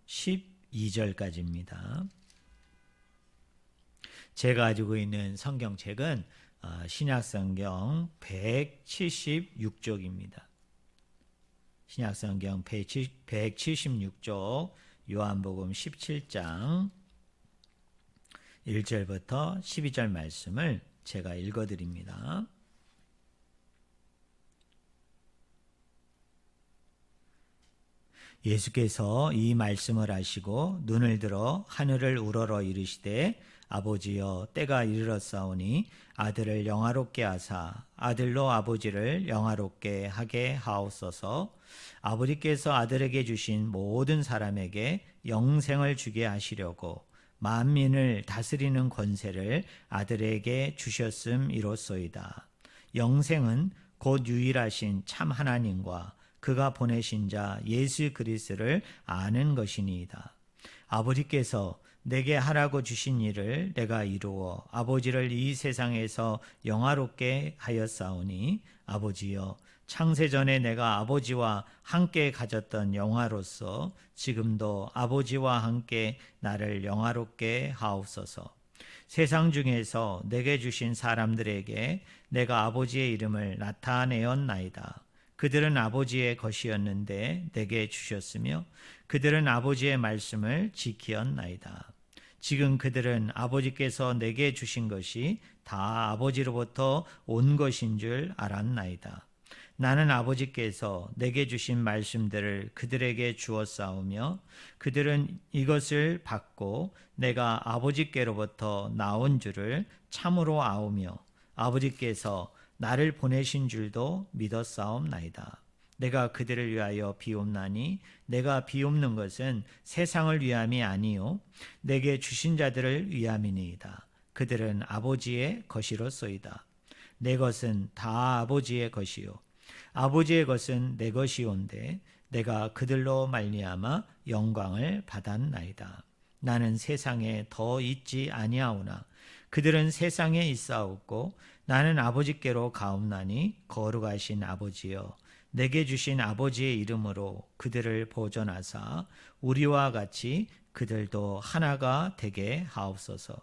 12절까지입니다. 제가 가지고 있는 성경책은 신약성경 176쪽입니다. 신약성경 176쪽 요한복음 17장 1절부터 12절 말씀을 제가 읽어드립니다. 예수께서 이 말씀을 하시고 눈을 들어 하늘을 우러러 이르시되 아버지여 때가 이르렀사오니 아들을 영화롭게 하사 아들로 아버지를 영화롭게 하게 하옵소서. 아버지께서 아들에게 주신 모든 사람에게 영생을 주게 하시려고 만민을 다스리는 권세를 아들에게 주셨음이로소이다. 영생은 곧 유일하신 참 하나님과 그가 보내신 자 예수 그리스도를 아는 것이니이다. 아버지께서 내게 하라고 주신 일을 내가 이루어 아버지를 이 세상에서 영화롭게 하였사오니 아버지여 창세전에 내가 아버지와 함께 가졌던 영화로서 지금도 아버지와 함께 나를 영화롭게 하옵소서. 세상 중에서 내게 주신 사람들에게 내가 아버지의 이름을 나타내었나이다. 그들은 아버지의 것이었는데 내게 주셨으며 그들은 아버지의 말씀을 지키었나이다. 지금 그들은 아버지께서 내게 주신 것이 다 아버지로부터 온 것인 줄 알았나이다. 나는 아버지께서 내게 주신 말씀들을 그들에게 주었사오며 그들은 이것을 받고 내가 아버지께로부터 나온 줄을 참으로 아오며 아버지께서 나를 보내신 줄도 믿었사옵나이다. 내가 그들을 위하여 비옵나니 내가 비옵는 것은 세상을 위함이 아니요 내게 주신 자들을 위함이니이다. 그들은 아버지의 것이로소이다. 내 것은 다 아버지의 것이요 아버지의 것은 내 것이온데 내가 그들로 말미암아 영광을 받았나이다. 나는 세상에 더 있지 아니하오나 그들은 세상에 있사옵고 나는 아버지께로 가옵나니 거룩하신 아버지여 내게 주신 아버지의 이름으로 그들을 보존하사 우리와 같이 그들도 하나가 되게 하옵소서.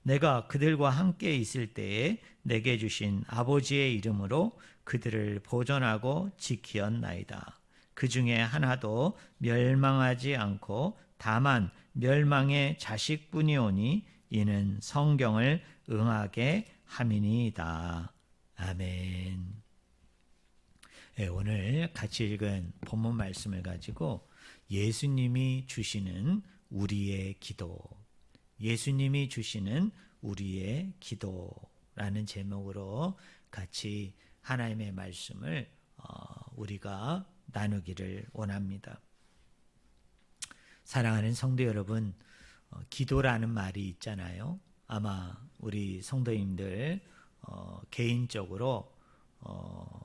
내가 그들과 함께 있을 때에 내게 주신 아버지의 이름으로 그들을 보존하고 지키었나이다. 그 중에 하나도 멸망하지 않고 다만 멸망의 자식뿐이오니 이는 성경을 응하게 함이니이다. 아멘. 네, 오늘 같이 읽은 본문 말씀을 가지고 예수님이 주시는 우리의 기도, 예수님이 주시는 우리의 기도라는 제목으로 같이 하나님의 말씀을 우리가 나누기를 원합니다. 사랑하는 성도 여러분, 기도라는 말이 있잖아요. 아마 우리 성도님들 개인적으로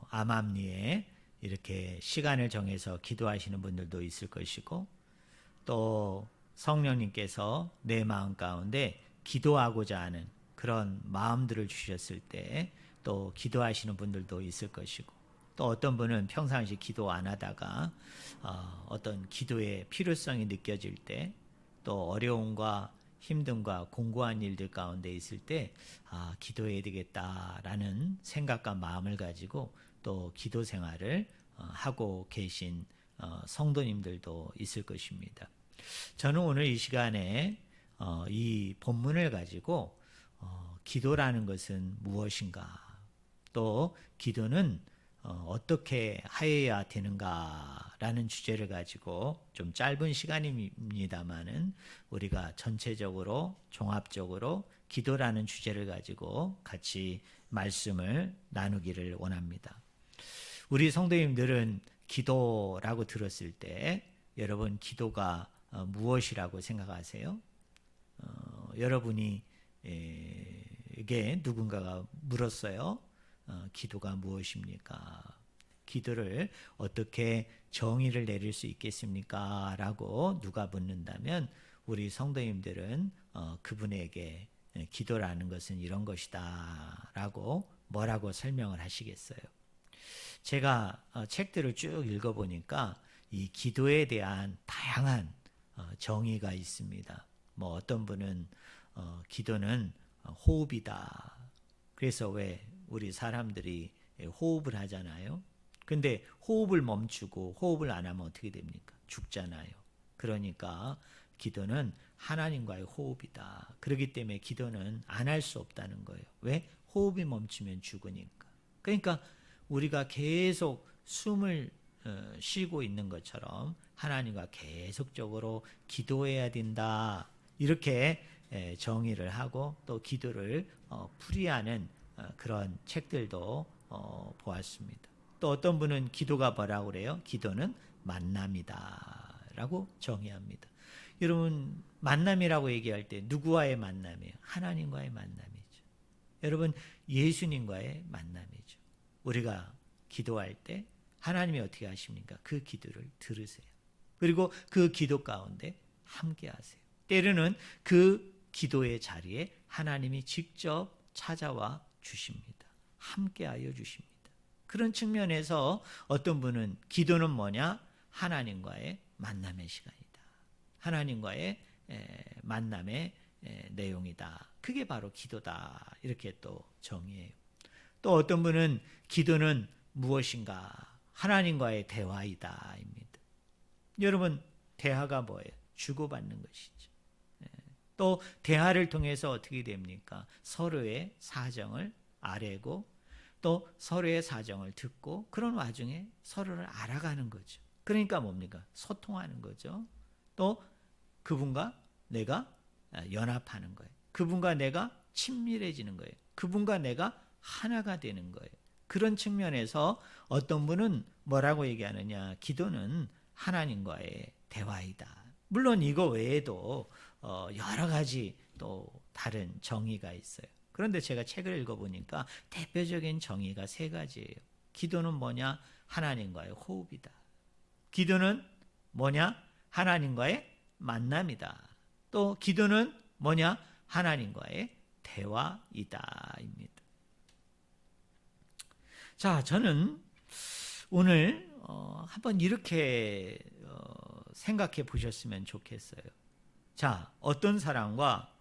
암암리에 이렇게 시간을 정해서 기도하시는 분들도 있을 것이고 또 성령님께서 내 마음 가운데 기도하고자 하는 그런 마음들을 주셨을 때 또 기도하시는 분들도 있을 것이고 또 어떤 분은 평상시 기도 안 하다가 어떤 기도의 필요성이 느껴질 때 또 어려움과 힘듦과 공고한 일들 가운데 있을 때 기도해야 되겠다라는 생각과 마음을 가지고 또 기도 생활을 하고 계신 성도님들도 있을 것입니다. 저는 오늘 이 시간에 이 본문을 가지고 기도라는 것은 무엇인가, 또 기도는 어떻게 하여야 되는가라는 주제를 가지고 좀 짧은 시간입니다만은 우리가 전체적으로 종합적으로 기도라는 주제를 가지고 같이 말씀을 나누기를 원합니다. 우리 성도님들은 기도라고 들었을 때 여러분 기도가 무엇이라고 생각하세요? 여러분이 에게 누군가가 물었어요. 기도가 무엇입니까? 기도를 어떻게 정의를 내릴 수 있겠습니까? 라고 누가 묻는다면 우리 성도님들은 그분에게 기도라는 것은 이런 것이다 라고 뭐라고 설명을 하시겠어요? 제가 책들을 쭉 읽어보니까 이 기도에 대한 다양한 정의가 있습니다. 뭐 어떤 분은 기도는 호흡이다. 그래서 왜 우리 사람들이 호흡을 하잖아요. 근데 호흡을 멈추고 호흡을 안 하면 어떻게 됩니까? 죽잖아요. 그러니까 기도는 하나님과의 호흡이다. 그렇기 때문에 기도는 안 할 수 없다는 거예요. 왜? 호흡이 멈추면 죽으니까. 그러니까 우리가 계속 숨을 쉬고 있는 것처럼 하나님과 계속적으로 기도해야 된다. 이렇게 정의를 하고 또 기도를 풀이하는 그런 책들도 보았습니다. 또 어떤 분은 기도가 뭐라고 그래요? 기도는 만남이다 라고 정의합니다. 여러분, 만남이라고 얘기할 때 누구와의 만남이에요? 하나님과의 만남이죠. 여러분, 예수님과의 만남이죠. 우리가 기도할 때 하나님이 어떻게 하십니까? 그 기도를 들으세요. 그리고 그 기도 가운데 함께 하세요. 때로는 그 기도의 자리에 하나님이 직접 찾아와 주십니다. 함께하여 주십니다. 그런 측면에서 어떤 분은 기도는 뭐냐? 하나님과의 만남의 시간이다. 하나님과의 만남의 내용이다. 그게 바로 기도다. 이렇게 또 정의해요. 또 어떤 분은 기도는 무엇인가? 하나님과의 대화이다. 입니다. 여러분, 대화가 뭐예요? 주고받는 것이죠. 또 대화를 통해서 어떻게 됩니까? 서로의 사정을 아뢰고 또 서로의 사정을 듣고 그런 와중에 서로를 알아가는 거죠. 그러니까 뭡니까? 소통하는 거죠. 또 그분과 내가 연합하는 거예요. 그분과 내가 친밀해지는 거예요. 그분과 내가 하나가 되는 거예요. 그런 측면에서 어떤 분은 뭐라고 얘기하느냐? 기도는 하나님과의 대화이다. 물론 이거 외에도 여러 가지 또 다른 정의가 있어요. 그런데 제가 책을 읽어보니까 대표적인 정의가 3가지예요. 기도는 뭐냐? 하나님과의 호흡이다. 기도는 뭐냐? 하나님과의 만남이다. 또 기도는 뭐냐? 하나님과의 대화이다. 입니다. 자, 저는 오늘 한번 이렇게 생각해 보셨으면 좋겠어요. 자, 어떤 사람과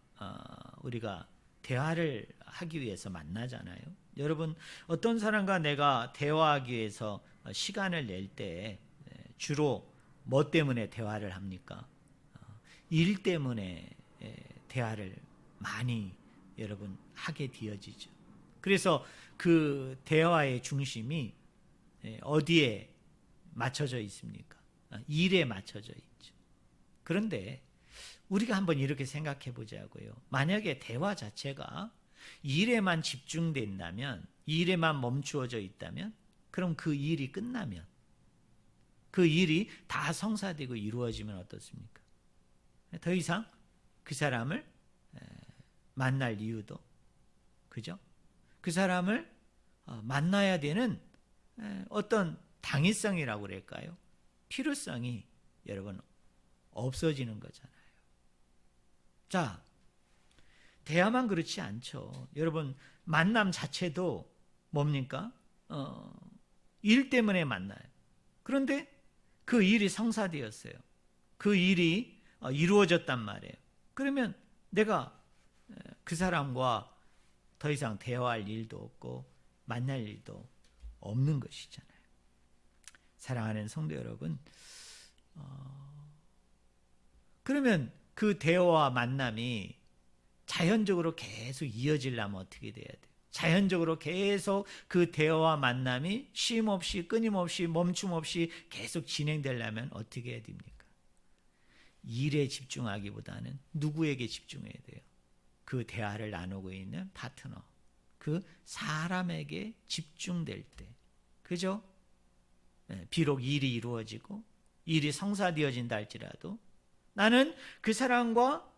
우리가 대화를 하기 위해서 만나잖아요. 여러분, 어떤 사람과 내가 대화하기 위해서 시간을 낼 때 주로 뭐 때문에 대화를 합니까? 일 때문에 대화를 많이 여러분 하게 되어지죠. 그래서 그 대화의 중심이 어디에 맞춰져 있습니까? 일에 맞춰져 있죠. 그런데 우리가 한번 이렇게 생각해 보자고요. 만약에 대화 자체가 일에만 집중된다면, 일에만 멈추어져 있다면, 그럼 그 일이 끝나면, 그 일이 다 성사되고 이루어지면 어떻습니까? 더 이상 그 사람을 만날 이유도, 그죠? 그 사람을 만나야 되는 어떤 당위성이라고 그럴까요? 필요성이 여러분 없어지는 거잖아요. 자, 대화만 그렇지 않죠. 여러분, 만남 자체도 뭡니까? 일 때문에 만나요. 그런데 그 일이 성사되었어요. 그 일이 이루어졌단 말이에요. 그러면 내가 그 사람과 더 이상 대화할 일도 없고 만날 일도 없는 것이잖아요. 사랑하는 성도 여러분, 그러면 그 대화와 만남이 자연적으로 계속 이어지려면 어떻게 돼야 돼요? 자연적으로 계속 그 대화와 만남이 쉼 없이 끊임없이 멈춤 없이 계속 진행되려면 어떻게 해야 됩니까? 일에 집중하기보다는 누구에게 집중해야 돼요? 그 대화를 나누고 있는 파트너, 그 사람에게 집중될 때, 그죠? 비록 일이 이루어지고 일이 성사되어진다 할지라도 나는 그 사람과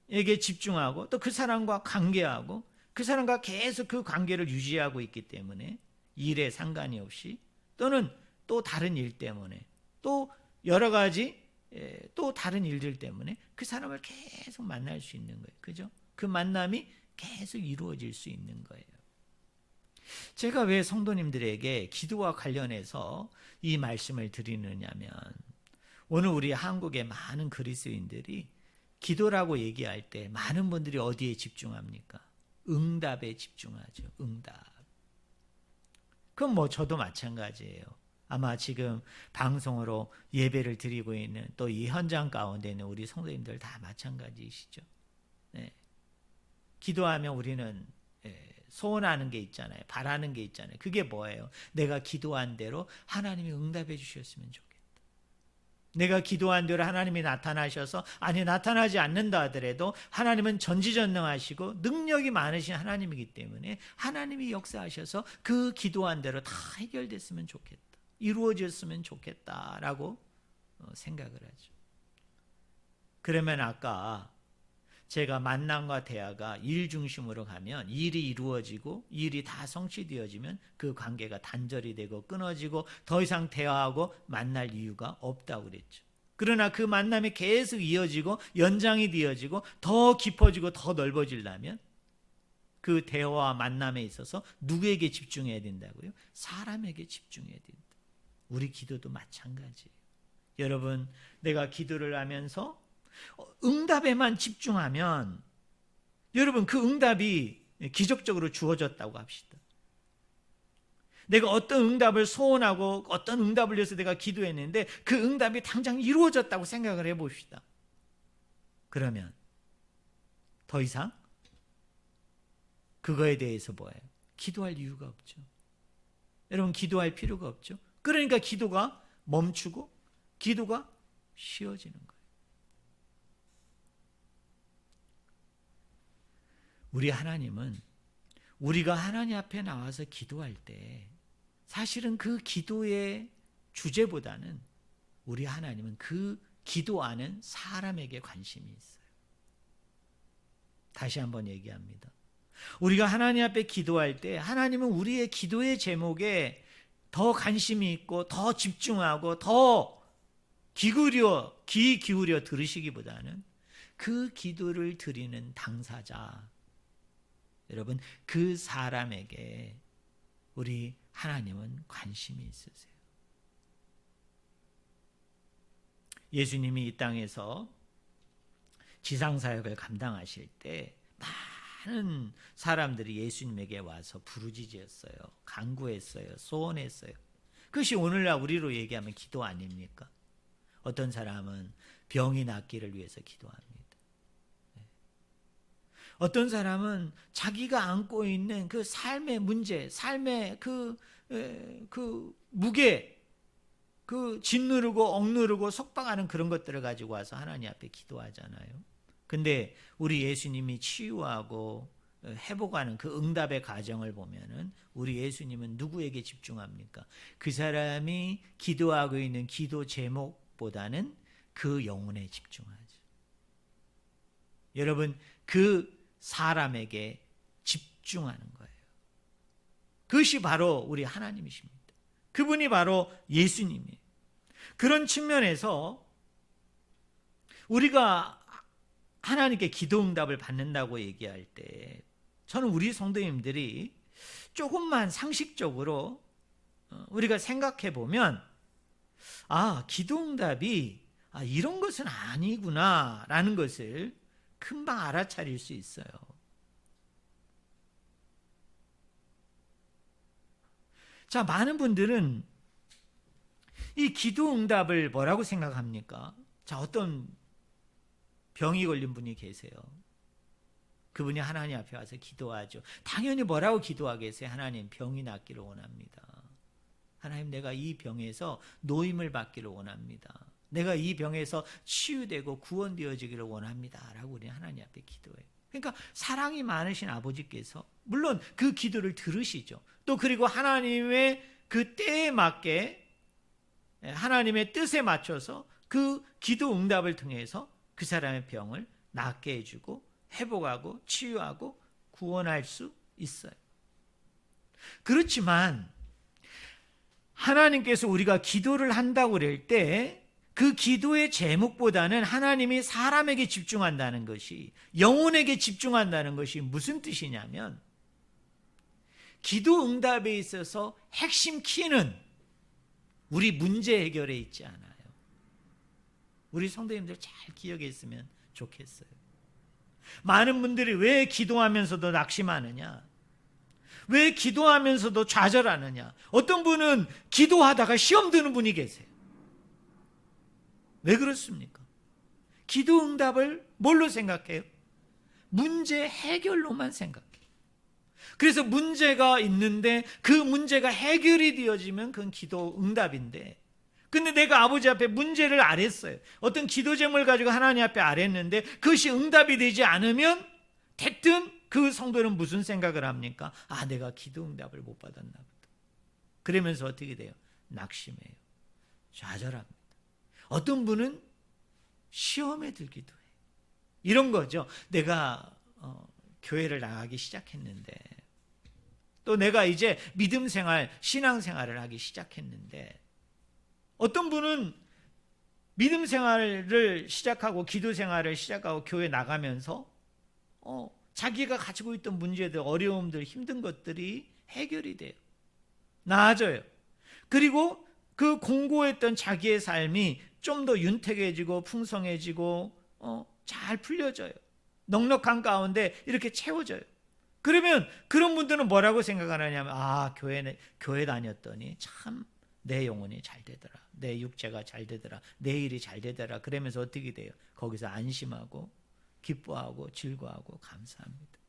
에게 집중하고 또 그 사람과 관계하고 그 사람과 계속 그 관계를 유지하고 있기 때문에 일에 상관이 없이 또는 또 다른 일 때문에 또 여러 가지 또 다른 일들 때문에 그 사람을 계속 만날 수 있는 거예요. 그죠? 그 만남이 계속 이루어질 수 있는 거예요. 제가 왜 성도님들에게 기도와 관련해서 이 말씀을 드리느냐면 오늘 우리 한국의 많은 그리스도인들이 기도라고 얘기할 때 많은 분들이 어디에 집중합니까? 응답에 집중하죠. 응답. 그건 뭐 저도 마찬가지예요. 아마 지금 방송으로 예배를 드리고 있는 또 이 현장 가운데 있는 우리 성도님들 다 마찬가지이시죠. 네. 기도하면 우리는 소원하는 게 있잖아요. 바라는 게 있잖아요. 그게 뭐예요? 내가 기도한 대로 하나님이 응답해 주셨으면 좋겠다. 내가 기도한 대로 하나님이 나타나셔서, 아니 나타나지 않는다 하더라도 하나님은 전지전능하시고 능력이 많으신 하나님이기 때문에 하나님이 역사하셔서 그 기도한 대로 다 해결됐으면 좋겠다, 이루어졌으면 좋겠다라고 생각을 하죠. 그러면 아까 제가 만남과 대화가 일 중심으로 가면 일이 이루어지고 일이 다 성취되어지면 그 관계가 단절이 되고 끊어지고 더 이상 대화하고 만날 이유가 없다고 그랬죠. 그러나 그 만남이 계속 이어지고 연장이 되어지고 더 깊어지고 더 넓어지려면 그 대화와 만남에 있어서 누구에게 집중해야 된다고요? 사람에게 집중해야 된다. 우리 기도도 마찬가지예요. 여러분, 내가 기도를 하면서 응답에만 집중하면 여러분 그 응답이 기적적으로 주어졌다고 합시다. 내가 어떤 응답을 소원하고 어떤 응답을 위해서 내가 기도했는데 그 응답이 당장 이루어졌다고 생각을 해봅시다. 그러면 더 이상 그거에 대해서 뭐예요? 기도할 이유가 없죠. 여러분, 기도할 필요가 없죠. 그러니까 기도가 멈추고 기도가 쉬어지는 거예요. 우리 하나님은 우리가 하나님 앞에 나와서 기도할 때 사실은 그 기도의 주제보다는 우리 하나님은 그 기도하는 사람에게 관심이 있어요. 다시 한번 얘기합니다. 우리가 하나님 앞에 기도할 때 하나님은 우리의 기도의 제목에 더 관심이 있고 더 집중하고 더 귀 기울여 들으시기보다는 그 기도를 드리는 당사자, 여러분, 그 사람에게 우리 하나님은 관심이 있으세요. 예수님이 이 땅에서 지상사역을 감당하실 때 많은 사람들이 예수님에게 와서 부르짖었어요. 간구했어요. 소원했어요. 그것이 오늘날 우리로 얘기하면 기도 아닙니까? 어떤 사람은 병이 낫기를 위해서 기도합니다. 어떤 사람은 자기가 안고 있는 그 삶의 문제, 삶의 그 무게, 그 짓누르고 억누르고 속박하는 그런 것들을 가지고 와서 하나님 앞에 기도하잖아요. 근데 우리 예수님이 치유하고 회복하는 그 응답의 과정을 보면은 우리 예수님은 누구에게 집중합니까? 그 사람이 기도하고 있는 기도 제목보다는 그 영혼에 집중하죠. 여러분, 그 사람에게 집중하는 거예요. 그것이 바로 우리 하나님이십니다. 그분이 바로 예수님이에요. 그런 측면에서 우리가 하나님께 기도 응답을 받는다고 얘기할 때 저는 우리 성도님들이 조금만 상식적으로 우리가 생각해 보면 기도 응답이 이런 것은 아니구나 라는 것을 금방 알아차릴 수 있어요. 자, 많은 분들은 이 기도 응답을 뭐라고 생각합니까? 자, 어떤 병이 걸린 분이 계세요. 그분이 하나님 앞에 와서 기도하죠. 당연히 뭐라고 기도하겠어요? 하나님, 병이 낫기를 원합니다. 하나님, 내가 이 병에서 노임을 받기를 원합니다. 내가 이 병에서 치유되고 구원되어지기를 원합니다 라고 우리 하나님 앞에 기도해요. 그러니까 사랑이 많으신 아버지께서 물론 그 기도를 들으시죠. 또 그리고 하나님의 그 때에 맞게 하나님의 뜻에 맞춰서 그 기도 응답을 통해서 그 사람의 병을 낫게 해주고 회복하고 치유하고 구원할 수 있어요. 그렇지만 하나님께서 우리가 기도를 한다고 그럴 때 그 기도의 제목보다는 하나님이 사람에게 집중한다는 것이, 영혼에게 집중한다는 것이 무슨 뜻이냐면, 기도 응답에 있어서 핵심 키는 우리 문제 해결에 있지 않아요. 우리 성도님들 잘 기억했으면 좋겠어요. 많은 분들이 왜 기도하면서도 낙심하느냐? 왜 기도하면서도 좌절하느냐? 어떤 분은 기도하다가 시험 드는 분이 계세요. 왜 그렇습니까? 기도 응답을 뭘로 생각해요? 문제 해결로만 생각해요. 그래서 문제가 있는데 그 문제가 해결이 되어지면 그건 기도 응답인데, 근데 내가 아버지 앞에 문제를 아랬어요. 어떤 기도 제목을 가지고 하나님 앞에 아랬는데 그것이 응답이 되지 않으면 됐든 그 성도는 무슨 생각을 합니까? 아, 내가 기도 응답을 못 받았나 보다. 그러면서 어떻게 돼요? 낙심해요. 좌절합니다. 어떤 분은 시험에 들기도 해요. 이런 거죠. 내가 교회를 나가기 시작했는데, 또 내가 이제 믿음 생활, 신앙 생활을 하기 시작했는데, 어떤 분은 믿음 생활을 시작하고 기도 생활을 시작하고 교회 나가면서 자기가 가지고 있던 문제들, 어려움들, 힘든 것들이 해결이 돼요. 나아져요. 그리고 그 공고했던 자기의 삶이 좀 더 윤택해지고 풍성해지고 잘 풀려져요. 넉넉한 가운데 이렇게 채워져요. 그러면 그런 분들은 뭐라고 생각하느냐면, 아, 교회 다녔더니 참 내 영혼이 잘 되더라, 내 육체가 잘 되더라, 내 일이 잘 되더라. 그러면서 어떻게 돼요? 거기서 안심하고 기뻐하고 즐거워하고 감사합니다.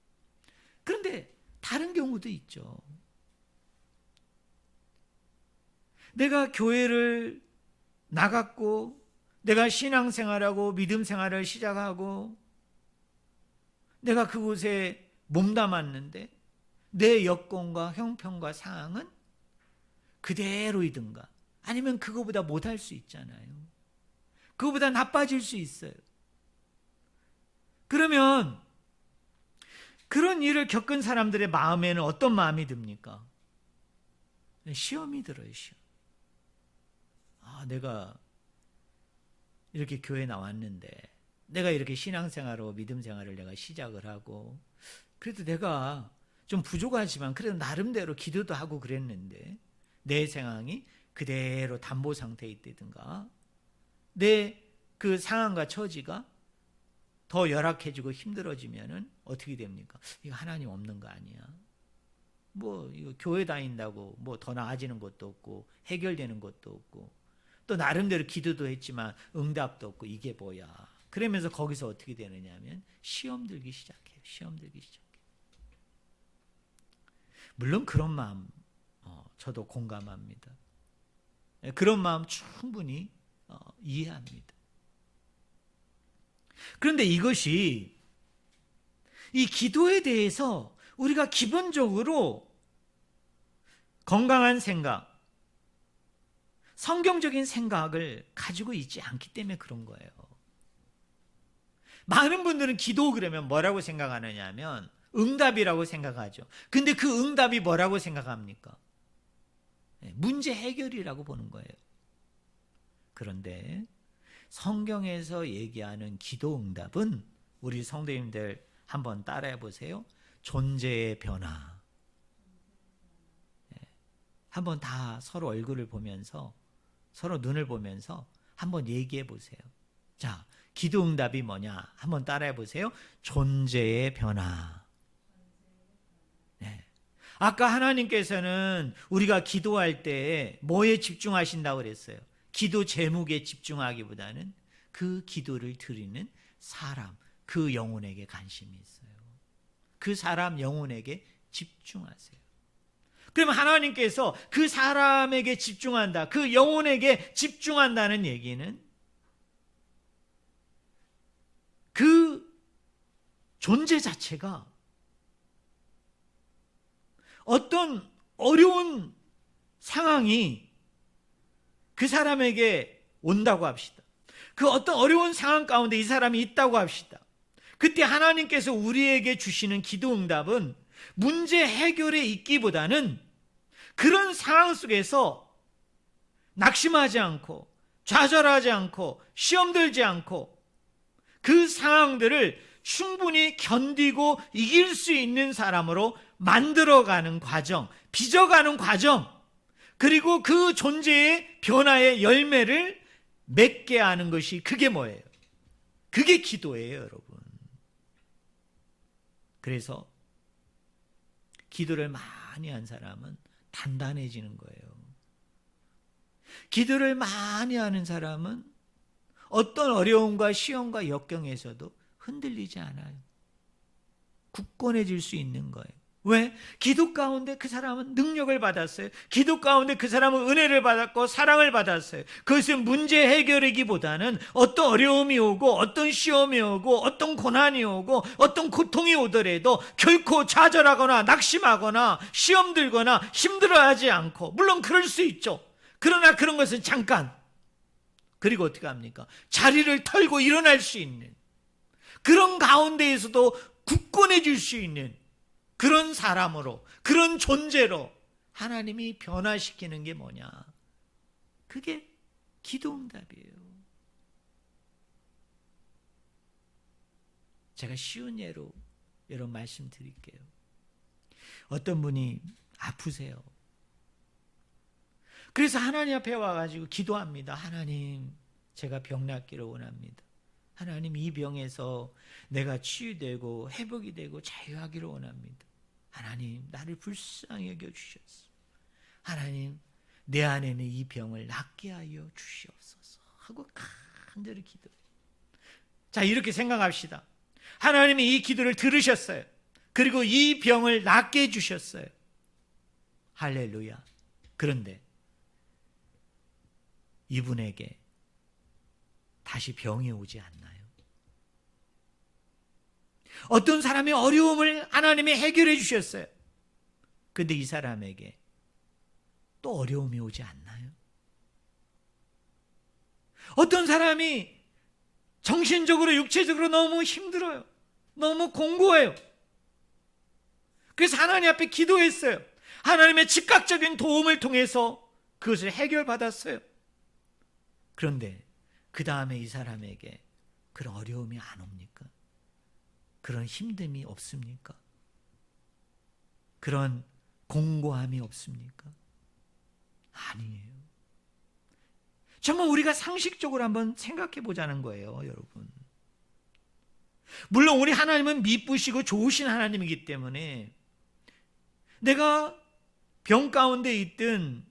그런데 다른 경우도 있죠. 내가 교회를 나갔고 내가 신앙생활하고 믿음생활을 시작하고 내가 그곳에 몸담았는데 내 여건과 형편과 상황은 그대로이든가 아니면 그거보다 못할 수 있잖아요. 그거보다 나빠질 수 있어요. 그러면 그런 일을 겪은 사람들의 마음에는 어떤 마음이 듭니까? 시험이 들어요. 시험. 아, 내가 이렇게 교회 나왔는데, 내가 이렇게 신앙생활하고 믿음생활을 내가 시작을 하고, 그래도 내가 좀 부족하지만 그래도 나름대로 기도도 하고 그랬는데 내 상황이 그대로 담보 상태에 있다든가 내 그 상황과 처지가 더 열악해지고 힘들어지면은 어떻게 됩니까? 이거 하나님 없는 거 아니야? 뭐 이거 교회 다닌다고 뭐 더 나아지는 것도 없고 해결되는 것도 없고 또 나름대로 기도도 했지만 응답도 없고 이게 뭐야? 그러면서 거기서 어떻게 되느냐면 시험 들기 시작해요. 시험 들기 시작해요. 물론 그런 마음 저도 공감합니다. 그런 마음 충분히 이해합니다. 그런데 이것이 이 기도에 대해서 우리가 기본적으로 건강한 생각, 성경적인 생각을 가지고 있지 않기 때문에 그런 거예요. 많은 분들은 기도 그러면 뭐라고 생각하느냐 하면 응답이라고 생각하죠. 근데 그 응답이 뭐라고 생각합니까? 문제 해결이라고 보는 거예요. 그런데 성경에서 얘기하는 기도 응답은 우리 성도님들 한번 따라해 보세요. 존재의 변화. 한번 다 서로 얼굴을 보면서 서로 눈을 보면서 한번 얘기해 보세요. 자, 기도 응답이 뭐냐? 한번 따라해 보세요. 존재의 변화. 네. 아까 하나님께서는 우리가 기도할 때 뭐에 집중하신다고 그랬어요? 기도 제목에 집중하기보다는 그 기도를 드리는 사람, 그 영혼에게 관심이 있어요. 그 사람 영혼에게 집중하세요. 그러면 하나님께서 그 사람에게 집중한다, 그 영혼에게 집중한다는 얘기는 그 존재 자체가 어떤 어려운 상황이 그 사람에게 온다고 합시다. 그 어떤 어려운 상황 가운데 이 사람이 있다고 합시다. 그때 하나님께서 우리에게 주시는 기도 응답은 문제 해결에 있기보다는 그런 상황 속에서 낙심하지 않고 좌절하지 않고 시험 들지 않고 그 상황들을 충분히 견디고 이길 수 있는 사람으로 만들어가는 과정, 빚어가는 과정, 그리고 그 존재의 변화의 열매를 맺게 하는 것이 그게 뭐예요? 그게 기도예요, 여러분. 그래서 기도를 많이 한 사람은 단단해지는 거예요. 기도를 많이 하는 사람은 어떤 어려움과 시험과 역경에서도 흔들리지 않아요. 굳건해질 수 있는 거예요. 왜? 기도 가운데 그 사람은 능력을 받았어요. 기도 가운데 그 사람은 은혜를 받았고 사랑을 받았어요. 그것은 문제 해결이기보다는 어떤 어려움이 오고 어떤 시험이 오고 어떤 고난이 오고 어떤 고통이 오더라도 결코 좌절하거나 낙심하거나 시험 들거나 힘들어하지 않고, 물론 그럴 수 있죠. 그러나 그런 것은 잠깐. 그리고 어떻게 합니까? 자리를 털고 일어날 수 있는, 그런 가운데에서도 굳건해질 수 있는 그런 사람으로, 그런 존재로 하나님이 변화시키는 게 뭐냐? 그게 기도응답이에요. 제가 쉬운 예로 여러분 말씀드릴게요. 어떤 분이 아프세요. 그래서 하나님 앞에 와가지고 기도합니다. 하나님, 제가 병 낫기를 원합니다. 하나님, 이 병에서 내가 치유되고 회복이 되고 자유하기를 원합니다. 하나님, 나를 불쌍히 여겨주셨소. 하나님, 내 안에는 이 병을 낫게 하여 주시옵소서 하고 간절히 기도해요. 자, 이렇게 생각합시다. 하나님이 이 기도를 들으셨어요. 그리고 이 병을 낫게 해주셨어요. 할렐루야. 그런데 이분에게 다시 병이 오지 않나요? 어떤 사람의 어려움을 하나님이 해결해 주셨어요. 그런데 이 사람에게 또 어려움이 오지 않나요? 어떤 사람이 정신적으로 육체적으로 너무 힘들어요. 너무 공고해요. 그래서 하나님 앞에 기도했어요. 하나님의 즉각적인 도움을 통해서 그것을 해결받았어요. 그런데 그 다음에 이 사람에게 그런 어려움이 안 옵니까? 그런 힘듦이 없습니까? 그런 공고함이 없습니까? 아니에요. 정말 우리가 상식적으로 한번 생각해 보자는 거예요, 여러분. 물론 우리 하나님은 미쁘시고 좋으신 하나님이기 때문에 내가 병 가운데 있든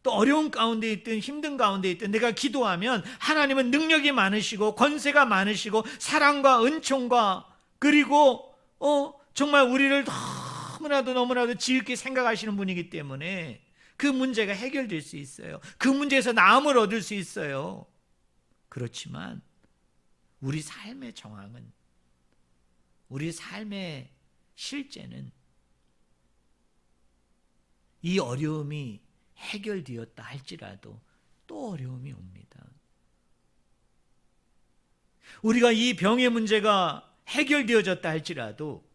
또 어려운 가운데 있든 힘든 가운데 있든 내가 기도하면 하나님은 능력이 많으시고 권세가 많으시고 사랑과 은총과 그리고 정말 우리를 너무나도 지극히 생각하시는 분이기 때문에 그 문제가 해결될 수 있어요. 그 문제에서 나음을 얻을 수 있어요. 그렇지만 우리 삶의 정황은, 우리 삶의 실제는 이 어려움이 해결되었다 할지라도 또 어려움이 옵니다. 우리가 이 병의 문제가 해결되어졌다 할지라도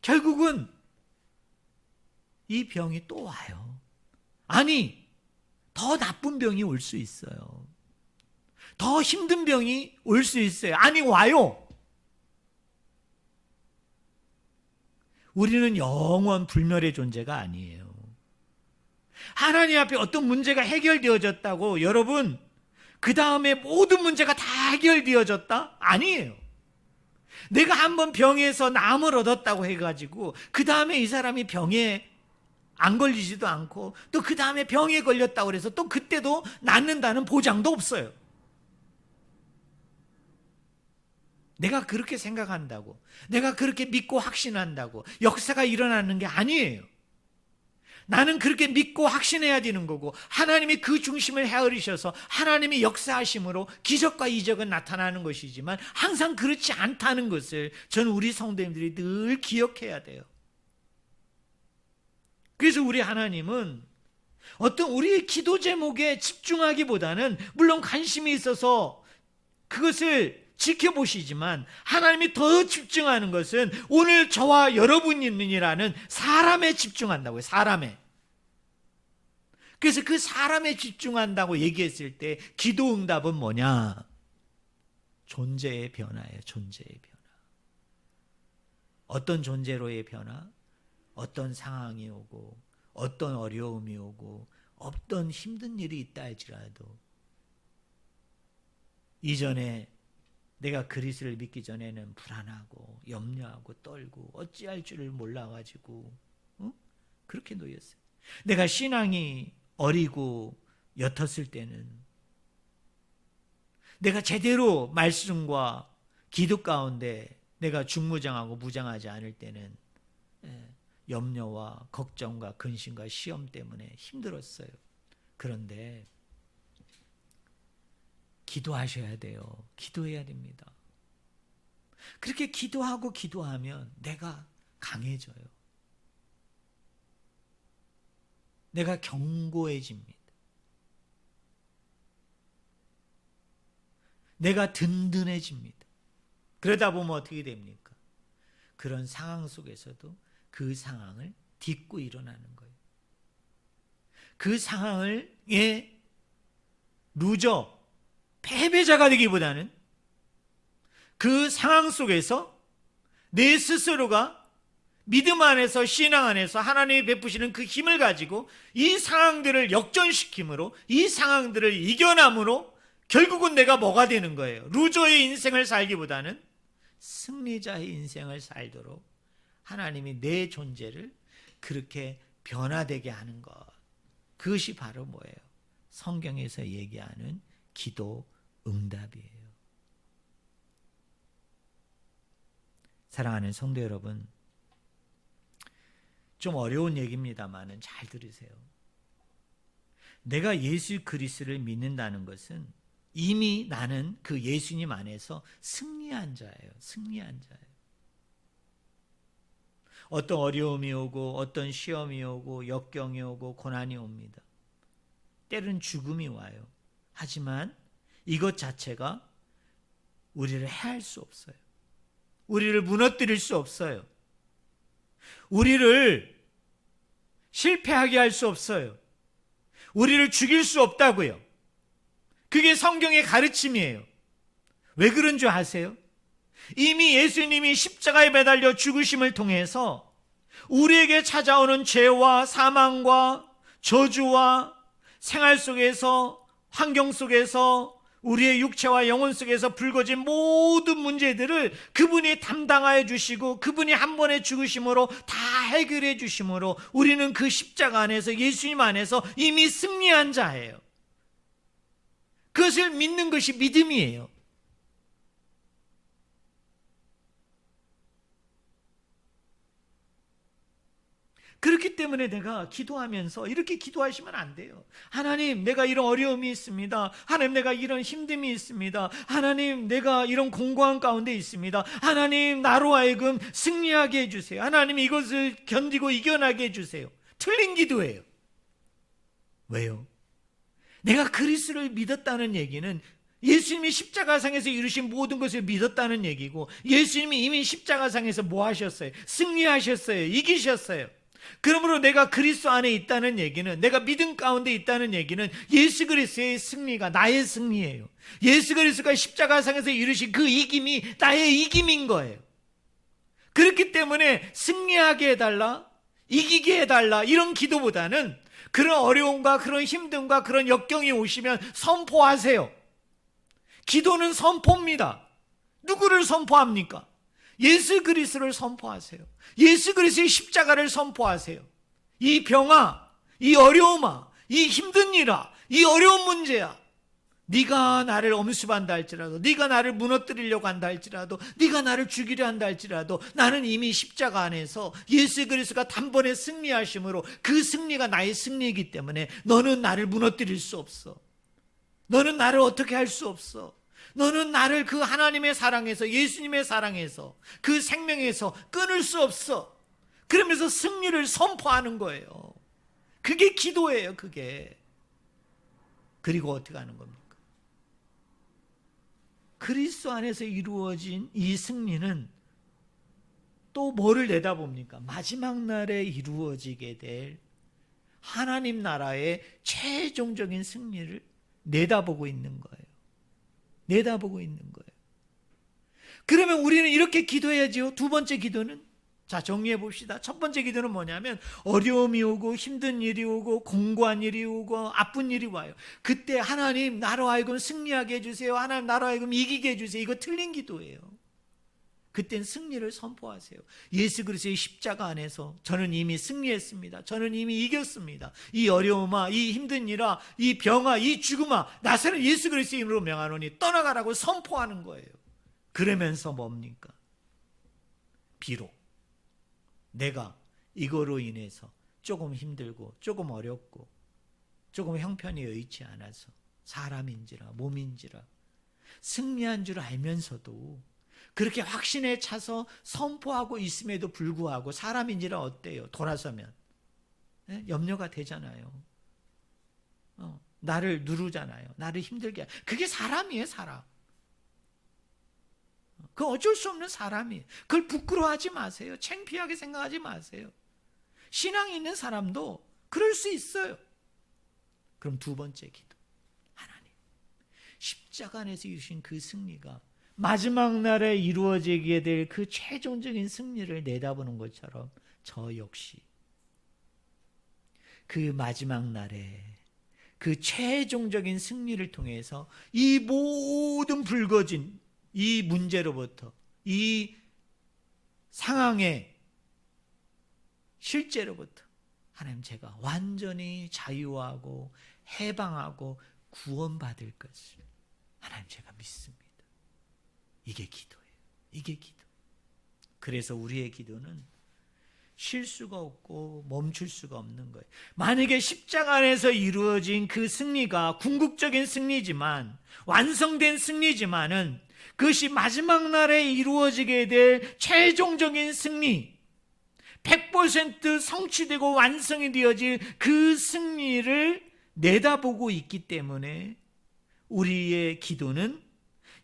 결국은 이 병이 또 와요. 아니, 더 나쁜 병이 올 수 있어요. 더 힘든 병이 올 수 있어요. 아니, 와요. 우리는 영원 불멸의 존재가 아니에요. 하나님 앞에 어떤 문제가 해결되어졌다고 여러분 그 다음에 모든 문제가 다 해결되어졌다? 아니에요. 내가 한번 병에서 나음을 얻었다고 해가지고 그 다음에 이 사람이 병에 안 걸리지도 않고 또 그 다음에 병에 걸렸다고 해서 또 그때도 낫는다는 보장도 없어요. 내가 그렇게 생각한다고, 내가 그렇게 믿고 확신한다고 역사가 일어나는 게 아니에요. 나는 그렇게 믿고 확신해야 되는 거고, 하나님이 그 중심을 헤아리셔서 하나님이 역사하심으로 기적과 이적은 나타나는 것이지만 항상 그렇지 않다는 것을 저는 우리 성도님들이 늘 기억해야 돼요. 그래서 우리 하나님은 어떤 우리의 기도 제목에 집중하기보다는 물론 관심이 있어서 그것을 지켜보시지만 하나님이 더 집중하는 것은 오늘 저와 여러분이 있느니라는 사람에 집중한다고요. 사람에. 그래서 그 사람에 집중한다고 얘기했을 때 기도 응답은 뭐냐? 존재의 변화예요. 존재의 변화. 어떤 존재로의 변화? 어떤 상황이 오고 어떤 어려움이 오고 어떤 힘든 일이 있다 할지라도 이전에 내가 그리스도를 믿기 전에는 불안하고 염려하고 떨고 어찌할 줄을 몰라가지고 그렇게 놓였어요. 내가 신앙이 어리고 옅었을 때는, 내가 제대로 말씀과 기도 가운데 내가 중무장하고 무장하지 않을 때는 염려와 걱정과 근심과 시험 때문에 힘들었어요. 그런데 기도하셔야 돼요. 기도해야 됩니다. 그렇게 기도하고 기도하면 내가 강해져요. 내가 견고해집니다. 내가 든든해집니다. 그러다 보면 어떻게 됩니까? 그런 상황 속에서도 그 상황을 딛고 일어나는 거예요. 그 상황을 루저, 패배자가 되기보다는 그 상황 속에서 내 스스로가 믿음 안에서, 신앙 안에서 하나님이 베푸시는 그 힘을 가지고 이 상황들을 역전시킴으로, 이 상황들을 이겨남으로 결국은 내가 뭐가 되는 거예요? 루저의 인생을 살기보다는 승리자의 인생을 살도록 하나님이 내 존재를 그렇게 변화되게 하는 것. 그것이 바로 뭐예요? 성경에서 얘기하는 기도 응답이에요. 사랑하는 성도 여러분, 좀 어려운 얘기입니다만 잘 들으세요. 내가 예수 그리스도를 믿는다는 것은 이미 나는 그 예수님 안에서 승리한 자예요. 승리한 자예요. 어떤 어려움이 오고 어떤 시험이 오고 역경이 오고 고난이 옵니다. 때로는 죽음이 와요. 하지만 이것 자체가 우리를 해할 수 없어요. 우리를 무너뜨릴 수 없어요. 우리를 실패하게 할 수 없어요. 우리를 죽일 수 없다고요. 그게 성경의 가르침이에요. 왜 그런 줄 아세요? 이미 예수님이 십자가에 매달려 죽으심을 통해서 우리에게 찾아오는 죄와 사망과 저주와 생활 속에서, 환경 속에서, 우리의 육체와 영혼 속에서 불거진 모든 문제들을 그분이 담당하여 주시고 그분이 한 번의 죽으심으로 다 해결해 주심으로 우리는 그 십자가 안에서, 예수님 안에서 이미 승리한 자예요. 그것을 믿는 것이 믿음이에요. 그렇기 때문에 내가 기도하면서 이렇게 기도하시면 안 돼요. 하나님, 내가 이런 어려움이 있습니다. 하나님, 내가 이런 힘듦이 있습니다. 하나님, 내가 이런 공고한 가운데 있습니다. 하나님, 나로 하여금 승리하게 해주세요. 하나님, 이것을 견디고 이겨나게 해주세요. 틀린 기도예요. 왜요? 내가 그리스도를 믿었다는 얘기는 예수님이 십자가상에서 이루신 모든 것을 믿었다는 얘기고, 예수님이 이미 십자가상에서 뭐 하셨어요? 승리하셨어요. 이기셨어요. 그러므로 내가 그리스도 안에 있다는 얘기는, 내가 믿음 가운데 있다는 얘기는 예수 그리스도의 승리가 나의 승리예요. 예수 그리스도가 십자가상에서 이루신 그 이김이 나의 이김인 거예요. 그렇기 때문에 승리하게 해달라, 이기게 해달라, 이런 기도보다는 그런 어려움과 그런 힘듦과 그런 역경이 오시면 선포하세요. 기도는 선포입니다. 누구를 선포합니까? 예수 그리스도를 선포하세요. 예수 그리스도의 십자가를 선포하세요. 이 병아, 이 어려움아, 이 힘든 일아, 이 어려운 문제야, 네가 나를 엄습한다 할지라도, 네가 나를 무너뜨리려고 한다 할지라도, 네가 나를 죽이려 한다 할지라도, 나는 이미 십자가 안에서 예수 그리스도가 단번에 승리하심으로 그 승리가 나의 승리이기 때문에 너는 나를 무너뜨릴 수 없어. 너는 나를 어떻게 할 수 없어. 너는 나를 그 하나님의 사랑에서, 예수님의 사랑에서, 그 생명에서 끊을 수 없어. 그러면서 승리를 선포하는 거예요. 그게 기도예요. 그게. 그리고 어떻게 하는 겁니까? 그리스도 안에서 이루어진 이 승리는 또 뭐를 내다봅니까? 마지막 날에 이루어지게 될 하나님 나라의 최종적인 승리를 내다보고 있는 거예요. 내다보고 있는 거예요. 그러면 우리는 이렇게 기도해야지요. 두 번째 기도는 자, 정리해 봅시다. 첫 번째 기도는 뭐냐면 어려움이 오고 힘든 일이 오고 공고한 일이 오고 아픈 일이 와요. 그때 하나님 나로 하여금 승리하게 해주세요. 하나님 나로 하여금 이기게 해주세요. 이거 틀린 기도예요. 그땐 승리를 선포하세요. 예수 그리스도의 십자가 안에서 저는 이미 승리했습니다. 저는 이미 이겼습니다. 이 어려움아, 이 힘든 일아, 이 병아, 이 죽음아, 나사렛 예수 그리스도의 이름으로 명하노니 떠나가라고 선포하는 거예요. 그러면서 뭡니까? 비록 내가 이거로 인해서 조금 힘들고 조금 어렵고 조금 형편이 여의치 않아서 사람인지라 몸인지라 승리한 줄 알면서도 그렇게 확신에 차서 선포하고 있음에도 불구하고 사람인지라 어때요? 돌아서면 염려가 되잖아요. 나를 누르잖아요. 나를 힘들게. 그게 사람이에요, 사람. 그 어쩔 수 없는 사람이에요. 그걸 부끄러워하지 마세요. 창피하게 생각하지 마세요. 신앙이 있는 사람도 그럴 수 있어요. 그럼 두 번째 기도. 하나님, 십자가 안에서 이루신 그 승리가 마지막 날에 이루어지게 될 그 최종적인 승리를 내다보는 것처럼 저 역시 그 마지막 날에 그 최종적인 승리를 통해서 이 모든 불거진 이 문제로부터 이 상황의 실제로부터 하나님 제가 완전히 자유하고 해방하고 구원받을 것을 하나님 제가 믿습니다. 이게 기도예요. 이게 기도. 그래서 우리의 기도는 쉴 수가 없고 멈출 수가 없는 거예요. 만약에 십자가 안에서 이루어진 그 승리가 궁극적인 승리지만 완성된 승리지만은 그것이 마지막 날에 이루어지게 될 최종적인 승리 100% 성취되고 완성이 되어질 그 승리를 내다보고 있기 때문에 우리의 기도는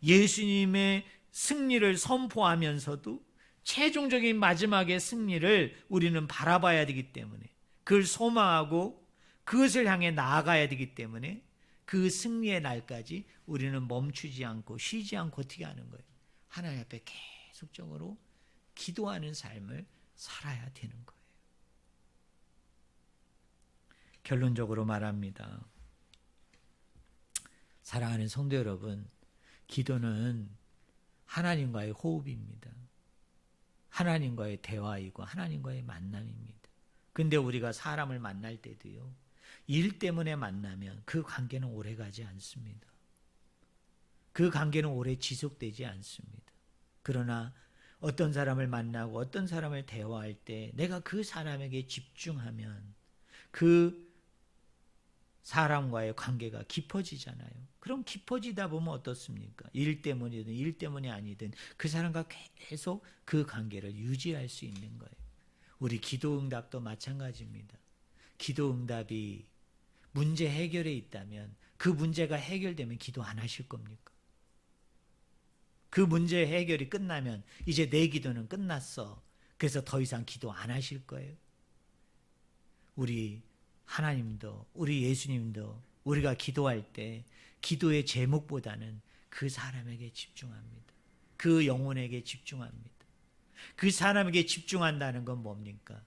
예수님의 승리를 선포하면서도 최종적인 마지막의 승리를 우리는 바라봐야 되기 때문에 그걸 소망하고 그것을 향해 나아가야 되기 때문에 그 승리의 날까지 우리는 멈추지 않고 쉬지 않고 어떻게 하는 거예요? 하나님 앞에 계속적으로 기도하는 삶을 살아야 되는 거예요. 결론적으로 말합니다. 사랑하는 성도 여러분, 기도는 하나님과의 호흡입니다. 하나님과의 대화이고 하나님과의 만남입니다. 근데 우리가 사람을 만날 때도요, 일 때문에 만나면 그 관계는 오래가지 않습니다. 그 관계는 오래 지속되지 않습니다. 그러나 어떤 사람을 만나고 어떤 사람을 대화할 때 내가 그 사람에게 집중하면 그 사람과의 관계가 깊어지잖아요. 그럼 깊어지다 보면 어떻습니까? 일 때문이든 일 때문이 아니든 그 사람과 계속 그 관계를 유지할 수 있는 거예요. 우리 기도응답도 마찬가지입니다. 기도응답이 문제 해결에 있다면 그 문제가 해결되면 기도 안 하실 겁니까? 그 문제 해결이 끝나면 이제 내 기도는 끝났어. 그래서 더 이상 기도 안 하실 거예요. 우리 하나님도 우리 예수님도 우리가 기도할 때 기도의 제목보다는 그 사람에게 집중합니다. 그 영혼에게 집중합니다. 그 사람에게 집중한다는 건 뭡니까?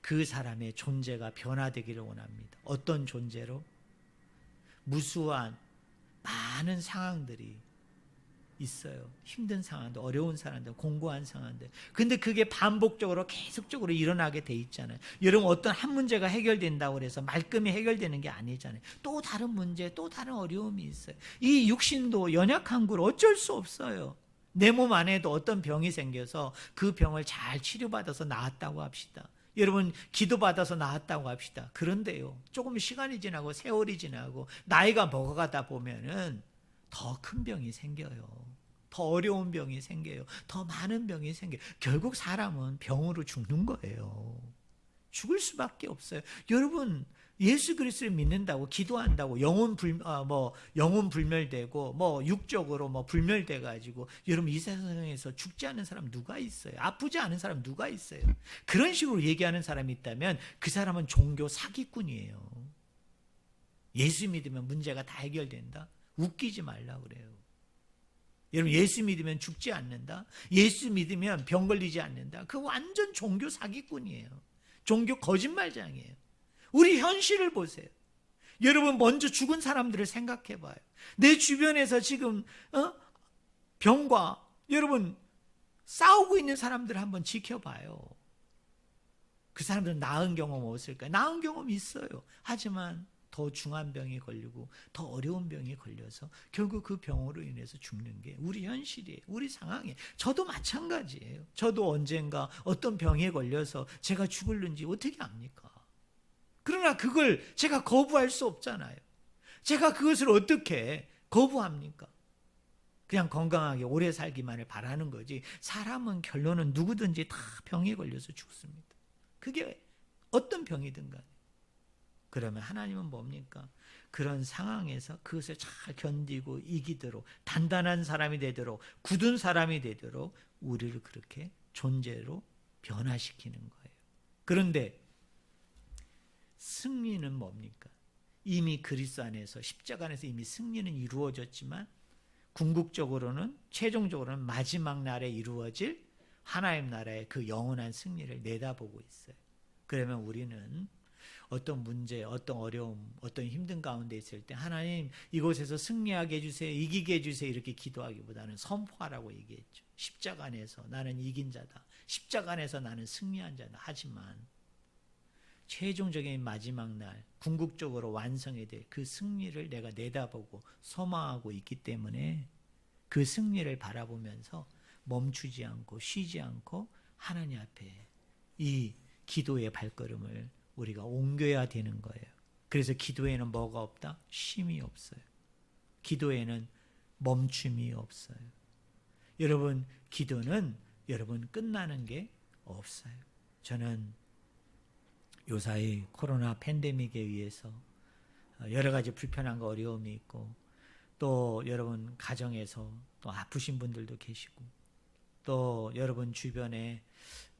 그 사람의 존재가 변화되기를 원합니다. 어떤 존재로? 무수한 많은 상황들이 있어요. 힘든 상황들, 어려운 상황들, 공고한 상황들. 근데 그게 반복적으로 계속적으로 일어나게 돼 있잖아요. 여러분 어떤 한 문제가 해결된다고 해서 말끔히 해결되는 게 아니잖아요. 또 다른 문제, 또 다른 어려움이 있어요. 이 육신도 연약한 걸 어쩔 수 없어요. 내 몸 안에도 어떤 병이 생겨서 그 병을 잘 치료받아서 나았다고 합시다. 여러분 기도받아서 나았다고 합시다. 그런데요, 조금 시간이 지나고 세월이 지나고 나이가 먹어가다 보면은 더 큰 병이 생겨요. 더 어려운 병이 생겨요. 더 많은 병이 생겨요. 결국 사람은 병으로 죽는 거예요. 죽을 수밖에 없어요. 여러분 예수 그리스도를 믿는다고 기도한다고 영혼 불멸되고 육적으로 불멸돼 가지고 여러분 이 세상에서 죽지 않은 사람 누가 있어요? 아프지 않은 사람 누가 있어요? 그런 식으로 얘기하는 사람이 있다면 그 사람은 종교 사기꾼이에요. 예수 믿으면 문제가 다 해결된다? 웃기지 말라 그래요. 여러분 예수 믿으면 죽지 않는다. 예수 믿으면 병 걸리지 않는다. 그 완전 종교 사기꾼이에요. 종교 거짓말장이에요. 우리 현실을 보세요. 여러분 먼저 죽은 사람들을 생각해 봐요. 내 주변에서 지금 병과 여러분 싸우고 있는 사람들을 한번 지켜봐요. 그 사람들은 나은 경험 없을까요? 나은 경험 있어요. 하지만 더 중한 병이 걸리고 더 어려운 병이 걸려서 결국 그 병으로 인해서 죽는 게 우리 현실이에요. 우리 상황이에요. 저도 마찬가지예요. 저도 언젠가 어떤 병에 걸려서 제가 죽을는지 어떻게 압니까? 그러나 그걸 제가 거부할 수 없잖아요. 제가 그것을 어떻게 거부합니까? 그냥 건강하게 오래 살기만을 바라는 거지. 사람은 결론은 누구든지 다 병에 걸려서 죽습니다. 그게 어떤 병이든 간에. 그러면 하나님은 뭡니까? 그런 상황에서 그것을 잘 견디고 이기도록 단단한 사람이 되도록 굳은 사람이 되도록 우리를 그렇게 존재로 변화시키는 거예요. 그런데 승리는 뭡니까? 이미 그리스도 안에서 십자가 안에서 이미 승리는 이루어졌지만 궁극적으로는 최종적으로는 마지막 날에 이루어질 하나님 나라의 그 영원한 승리를 내다보고 있어요. 그러면 우리는 어떤 문제, 어떤 어려움, 어떤 힘든 가운데 있을 때 하나님 이곳에서 승리하게 해주세요, 이기게 해주세요 이렇게 기도하기보다는 선포하라고 얘기했죠. 십자가 안에서 나는 이긴 자다. 십자가 안에서 나는 승리한 자다. 하지만 최종적인 마지막 날 궁극적으로 완성이 될 그 승리를 내가 내다보고 소망하고 있기 때문에 그 승리를 바라보면서 멈추지 않고 쉬지 않고 하나님 앞에 이 기도의 발걸음을 우리가 옮겨야 되는 거예요. 그래서 기도에는 뭐가 없다? 쉼이 없어요. 기도에는 멈춤이 없어요. 여러분 기도는 여러분 끝나는 게 없어요. 저는 요사이 코로나 팬데믹에 의해서 여러 가지 불편한 거 어려움이 있고 또 여러분 가정에서 또 아프신 분들도 계시고 또 여러분 주변에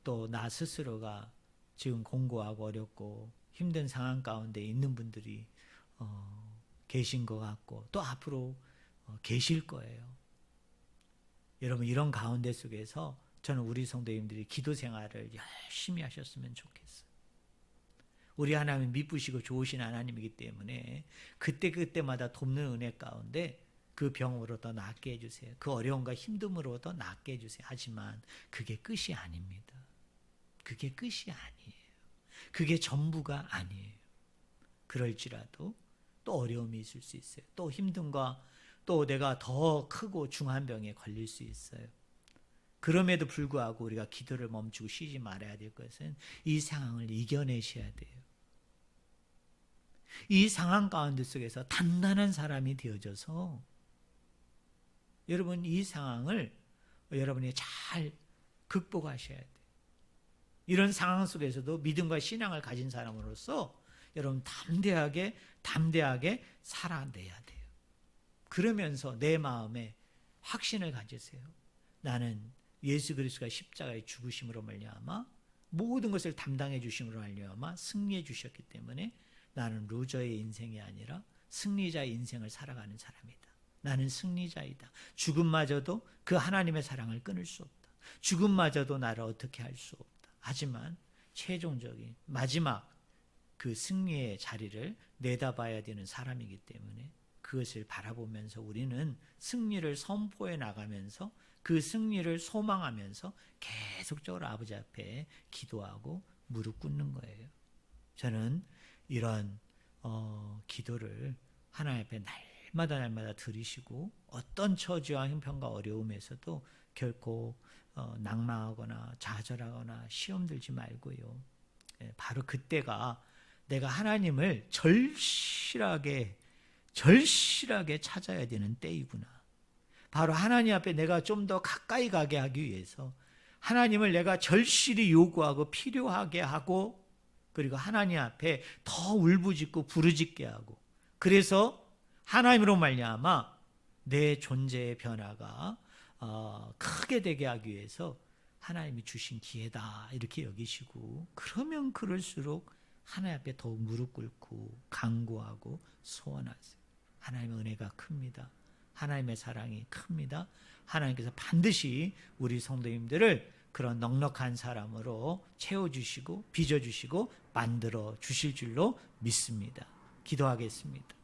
또 나 스스로가 지금 공고하고 어렵고 힘든 상황 가운데 있는 분들이 계신 것 같고 또 앞으로 계실 거예요. 여러분 이런 가운데 속에서 저는 우리 성도님들이 기도 생활을 열심히 하셨으면 좋겠어요. 우리 하나님 미쁘시고 좋으신 하나님이기 때문에 그때마다 돕는 은혜 가운데 그 병으로 더 낫게 해주세요. 그 어려움과 힘듦으로 더 낫게 해주세요. 하지만 그게 끝이 아닙니다. 그게 끝이 아니에요. 그게 전부가 아니에요. 그럴지라도 또 어려움이 있을 수 있어요. 또 힘듦과 또 내가 더 크고 중한 병에 걸릴 수 있어요. 그럼에도 불구하고 우리가 기도를 멈추고 쉬지 말아야 될 것은 이 상황을 이겨내셔야 돼요. 이 상황 가운데 속에서 단단한 사람이 되어져서 여러분 이 상황을 여러분이 잘 극복하셔야 돼요. 이런 상황 속에서도 믿음과 신앙을 가진 사람으로서 여러분 담대하게 살아내야 돼요. 그러면서 내 마음에 확신을 가지세요. 나는 예수 그리스도가 십자가에 죽으심으로 말미암아 모든 것을 담당해 주심으로 말미암아 승리해 주셨기 때문에 나는 루저의 인생이 아니라 승리자의 인생을 살아가는 사람이다. 나는 승리자이다. 죽음마저도 그 하나님의 사랑을 끊을 수 없다. 죽음마저도 나를 어떻게 할 수 없다. 하지만 최종적인 마지막 그 승리의 자리를 내다봐야 되는 사람이기 때문에 그것을 바라보면서 우리는 승리를 선포해 나가면서 그 승리를 소망하면서 계속적으로 아버지 앞에 기도하고 무릎 꿇는 거예요. 저는 이런 기도를 하나님 앞에 날마다 들으시고 어떤 처지와 형편과 어려움에서도 결코 낙망하거나 좌절하거나 시험 들지 말고요. 바로 그때가 내가 하나님을 절실하게 찾아야 되는 때이구나. 바로 하나님 앞에 내가 좀 더 가까이 가게 하기 위해서 하나님을 내가 절실히 요구하고 필요하게 하고 그리고 하나님 앞에 더 울부짖고 부르짖게 하고 그래서 하나님으로 말미암아 내 존재의 변화가 크게 되게 하기 위해서 하나님이 주신 기회다 이렇게 여기시고 그러면 그럴수록 하나님 앞에 더욱 무릎 꿇고 간구하고 소원하세요. 하나님의 은혜가 큽니다. 하나님의 사랑이 큽니다. 하나님께서 반드시 우리 성도님들을 그런 넉넉한 사람으로 채워주시고 빚어주시고 만들어 주실 줄로 믿습니다. 기도하겠습니다.